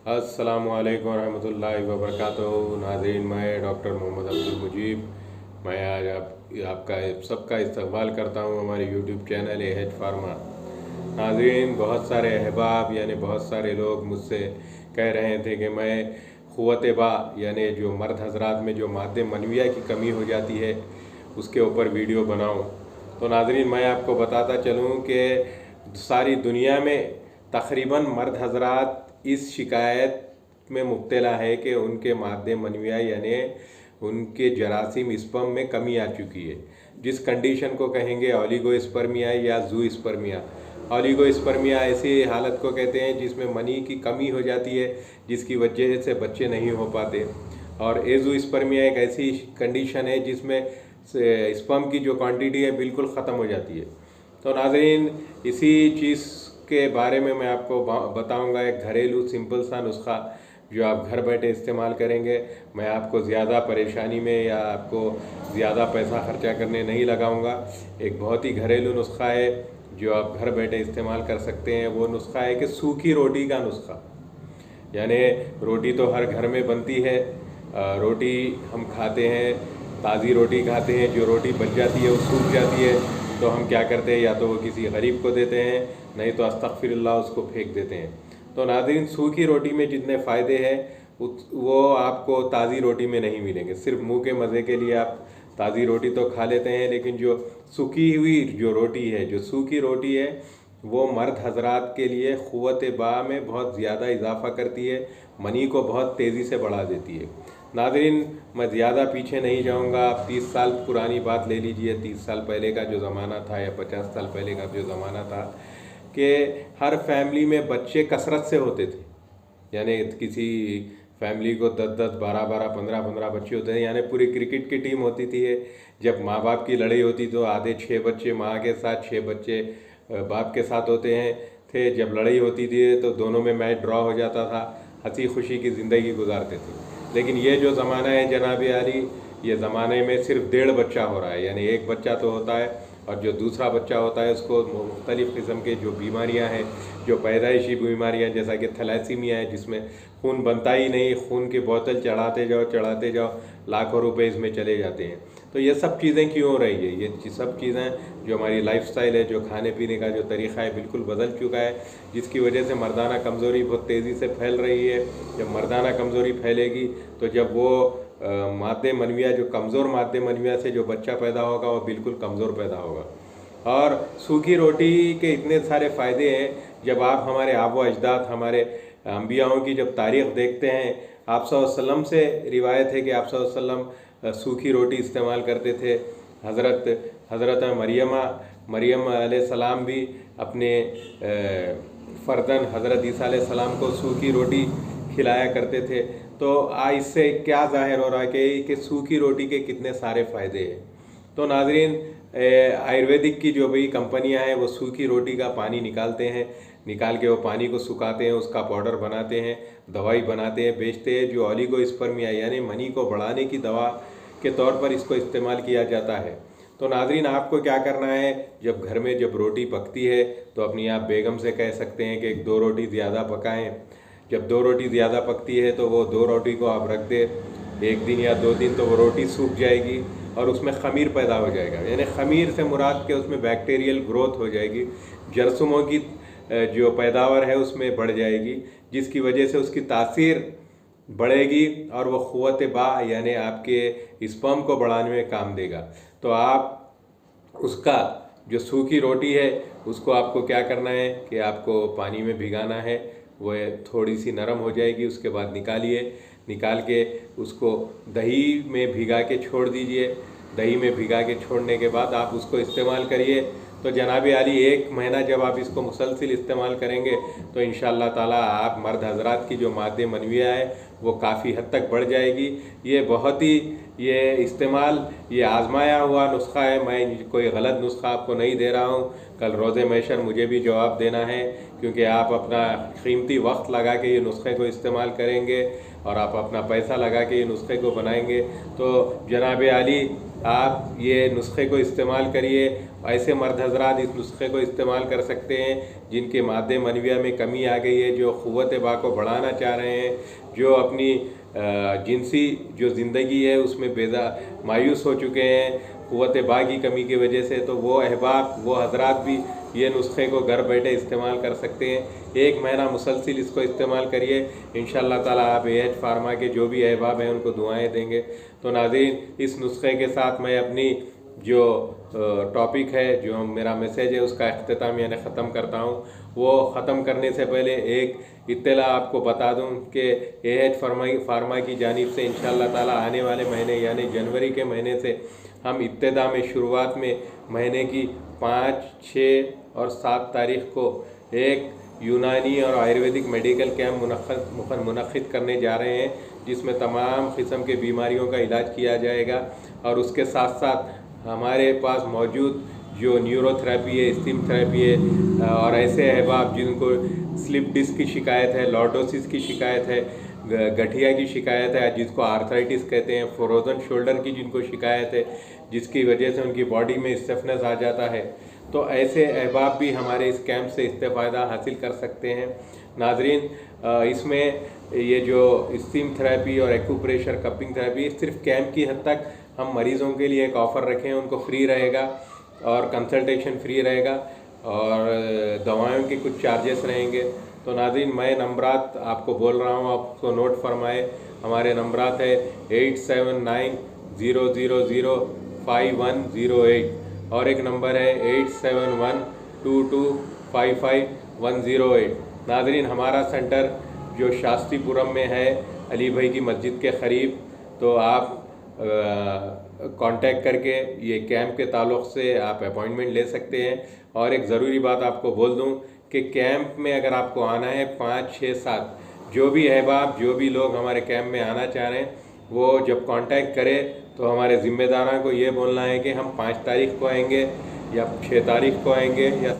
अस्सलामुअलैकुम रहमतुल्लाहि व बरकातुहू। नाज़रीन, मैं डॉक्टर मोहम्मद अब्दुल मुजीब। मैं आज आपका सबका इस्तकबाल करता हूँ हमारे यूट्यूब चैनल AH फार्मा। नाज़रीन, बहुत सारे अहबाब यानी बहुत सारे लोग मुझसे कह रहे थे कि मैं क़ुव्वत बा यानी जो मर्द हजरात में जो मादे मनविया की कमी हो जाती है उसके ऊपर वीडियो बनाऊँ। तो नाज़रीन, मैं आपको बताता चलूँ कि सारी दुनिया में तकरीबन मर्द हजरात इस शिकायत में मुब्तला है कि उनके मादे मनविया यानी उनके जरासीम स्पर्म में कमी आ चुकी है, जिस कंडीशन को कहेंगे ओलिगोस्पर्मिया या ज़ूस्पर्मिया। ओलिगोस्पर्मिया ऐसी हालत को कहते हैं जिसमें मनी की कमी हो जाती है, जिसकी वजह से बच्चे नहीं हो पाते। और एज़ोस्पर्मिया एक ऐसी कंडीशन है जिसमें स्पर्म की जो क्वांटिटी है बिल्कुल ख़त्म हो जाती है। तो नाज़रीन, इसी चीज़ के बारे में मैं आपको बताऊंगा एक घरेलू सिंपल सा नुस्खा जो आप घर बैठे इस्तेमाल करेंगे। मैं आपको ज़्यादा परेशानी में या आपको ज़्यादा पैसा खर्चा करने नहीं लगाऊंगा। एक बहुत ही घरेलू नुस्खा है जो आप घर बैठे इस्तेमाल कर सकते हैं। वो नुस्खा है कि सूखी रोटी का नुस्खा। यानी रोटी तो हर घर में बनती है, रोटी हम खाते हैं, ताज़ी रोटी खाते हैं। जो रोटी बच जाती है वो सूख जाती है तो हम क्या करते हैं, या तो वो किसी गरीब को देते हैं, नहीं तो अस्तगफिरुल्लाह उसको फेंक देते हैं। तो नाज़रीन, सूखी रोटी में जितने फ़ायदे हैं वो आपको ताज़ी रोटी में नहीं मिलेंगे। सिर्फ मुंह के मज़े के लिए आप ताज़ी रोटी तो खा लेते हैं, लेकिन जो सूखी हुई जो रोटी है, जो सूखी रोटी है, वो मर्द हजरात के लिए क़ुव्वत बा में बहुत ज़्यादा इजाफ़ा करती है, मनी को बहुत तेज़ी से बढ़ा देती है। नाज़रीन, मैं ज़्यादा पीछे नहीं जाऊंगा। आप 30 साल पुरानी बात ले लीजिए, 30 साल पहले का जो ज़माना था या 50 साल पहले का जो ज़माना था कि हर फैमिली में बच्चे कसरत से होते थे। यानी किसी फैमिली को 10-10, 12-12, 15-15 बच्चे होते थे। यानी पूरी क्रिकेट की टीम होती थी। जब माँ बाप की लड़ाई होती तो आधे 6 बच्चे माँ के साथ, 6 बच्चे बाप के साथ होते थे। जब लड़ाई होती थी तो दोनों में मैच ड्रॉ हो जाता था, हंसी खुशी की ज़िंदगी गुजारते थे। लेकिन ये जो ज़माना है जनाब आली, ये ज़माने में सिर्फ 1.5 बच्चा हो रहा है। यानी एक बच्चा तो होता है और जो दूसरा बच्चा होता है उसको मुख्तलिफ़ किस्म के जो बीमारियां हैं, जो पैदाइशी बीमारियां, जैसा कि थैलेसीमिया है जिसमें खून बनता ही नहीं, खून की बोतल चढ़ाते जाओ, लाखों रुपए इसमें चले जाते हैं। तो ये सब चीज़ें क्यों हो रही है? ये सब चीज़ें जो हमारी लाइफस्टाइल है, जो खाने पीने का जो तरीक़ा है बिल्कुल बदल चुका है, जिसकी वजह से मर्दाना कमज़ोरी बहुत तेज़ी से फैल रही है। जब मर्दाना कमज़ोरी फैलेगी तो जब वो मादे मनविया, जो कमज़ोर मादे मनविया से जो बच्चा पैदा होगा वो बिल्कुल कमज़ोर पैदा होगा। और सूखी रोटी के इतने सारे फ़ायदे हैं। जब आप हमारे आबो अजदाद, हमारे अंबियाओं की जब तारीख़ देखते हैं, आप सल्लल्लाहु अलैहि वसल्लम से रिवायत है कि आप सल्लल्लाहु अलैहि वसल्लम सूखी रोटी इस्तेमाल करते थे। हज़रत मरियम अलैहिस्सलाम भी अपने फ़र्जंद हज़रत ईसा अलैहिस्सलाम को सूखी रोटी खिलाया करते थे। तो इससे क्या ज़ाहिर हो रहा है कि सूखी रोटी के कितने सारे फ़ायदे हैं। तो नाज़रीन, आयुर्वेदिक की जो भी कंपनियां हैं वो सूखी रोटी का पानी निकाल के वो पानी को सुखाते हैं, उसका पाउडर बनाते हैं, दवाई बनाते हैं, बेचते हैं, जो ओलिगोस्पर्मिया यानी मनी को बढ़ाने की दवा के तौर पर इसको इस्तेमाल किया जाता है। तो नाज़रीन, आपको क्या करना है, जब घर में जब रोटी पकती है तो अपनी आप बेगम से कह सकते हैं कि 2 रोटी ज़्यादा पकाएं। जब 2 रोटी ज़्यादा पकती है तो वो 2 रोटी को आप रख दें 1 दिन या 2 दिन, तो वो रोटी सूख जाएगी और उसमें ख़मीर पैदा हो जाएगा। यानी ख़मीर से मुराद के उसमें बैक्टीरियल ग्रोथ हो जाएगी, जरसूमों की जो पैदावार है उसमें बढ़ जाएगी, जिसकी वजह से उसकी तासीर बढ़ेगी और वो क़ुव्वत बा यानी आपके स्पर्म को बढ़ाने में काम देगा। तो आप उसका जो सूखी रोटी है उसको आपको क्या करना है कि आपको पानी में भिगाना है। वो थोड़ी सी नरम हो जाएगी, उसके बाद निकाल के उसको दही में भिगा के छोड़ दीजिए। दही में भिगा के छोड़ने के बाद आप उसको इस्तेमाल करिए। तो जनाब आली, 1 महीना जब आप इसको मुसलसिल इस्तेमाल करेंगे तो इंशाअल्लाह ताला आप मर्द हजरात की जो मादे मनविया है वो काफ़ी हद तक बढ़ जाएगी। ये बहुत ही ये आजमाया हुआ नुस्खा है। मैं कोई गलत नुस्खा आपको नहीं दे रहा हूँ। कल रोज़े महशर मुझे भी जवाब देना है, क्योंकि आप अपना कीमती वक्त लगा के ये नुस्खे को इस्तेमाल करेंगे और आप अपना पैसा लगा के ये नुस्खे को बनाएंगे। तो जनाब आली, आप ये नुस्खे को इस्तेमाल करिए। ऐसे मर्द हजरात इस नुस्खे को इस्तेमाल कर सकते हैं जिनके मादे मनविया में कमी आ गई है, जो क़ुव्वत बा को बढ़ाना चाह रहे हैं, जो अपनी जिनसी जो ज़िंदगी है उसमें मायूस हो चुके हैं क़ुव्वत बा की कमी की वजह से। तो वो अहबाब, वो हजरात भी ये नुस्खे को घर बैठे इस्तेमाल कर सकते हैं। 1 महीना मुसलसिल इसको इस्तेमाल करिए, इंशाअल्लाह ताला आप AH फार्मा के जो भी अहबाब हैं उनको दुआएं देंगे। तो नाज़रीन, इस नुस्खे के साथ मैं अपनी जो टॉपिक है, जो मेरा मैसेज है, उसका अख्तिताम यानी ख़त्म करता हूँ। वो ख़त्म करने से पहले एक इत्तला आपको बता दूँ कि AH फार्मा की जानिब से इंशाअल्लाह ताला आने वाले महीने यानी जनवरी के महीने से हम इब्तिदा में, शुरुआत में महीने की 5, 6 और 7 तारीख़ को एक यूनानी और आयुर्वेदिक मेडिकल कैंप मुनक़्क़िद करने जा रहे हैं, जिसमें तमाम किस्म के बीमारियों का इलाज किया जाएगा। और उसके साथ साथ हमारे पास मौजूद जो न्यूरोथेरेपी है, स्टीम थेरेपी है, और ऐसे अहबाब जिनको स्लिप डिस्क की शिकायत है, लॉर्डोसिस की शिकायत है, गठिया की शिकायत है, जिसको आर्थराइटिस कहते हैं, फ्रोज़न शोल्डर की जिनको शिकायत है, जिसकी वजह से उनकी बॉडी में स्टिफनेस आ जाता है, तो ऐसे अहबाब भी हमारे इस कैंप से इस्तेफ़ायदा हासिल कर सकते हैं। नाज़रीन, इसमें ये जो स्टीम थेरेपी और एक्यूप्रेशर कपिंग थेरेपी सिर्फ कैंप की हद तक हम मरीज़ों के लिए एक ऑफ़र रखें, उनको फ्री रहेगा और कंसल्टेशन फ्री रहेगा और दवाओं के कुछ चार्जेस रहेंगे। तो नाज़रीन, मैं नंबरात आपको बोल रहा हूँ, आपको नोट फरमाए। हमारे नंबरात है 8790005108 और एक नंबर है 8712255108। नाज़रीन, हमारा सेंटर जो शास्त्रीपुरम में है, अली भाई की मस्जिद के क़रीब, तो आप कांटेक्ट करके ये कैंप के ताल्लुक़ से आप अपॉइंटमेंट ले सकते हैं। और एक ज़रूरी बात आपको बोल दूं कि कैंप में अगर आपको आना है 5, 6, 7 जो भी अहबाब, जो भी लोग हमारे कैंप में आना चाह रहे हैं, वो जब कांटेक्ट करें तो हमारे ज़िम्मेदारों को ये बोलना है कि हम 5 तारीख़ को आएंगे या 6 तारीख़ को आएंगे या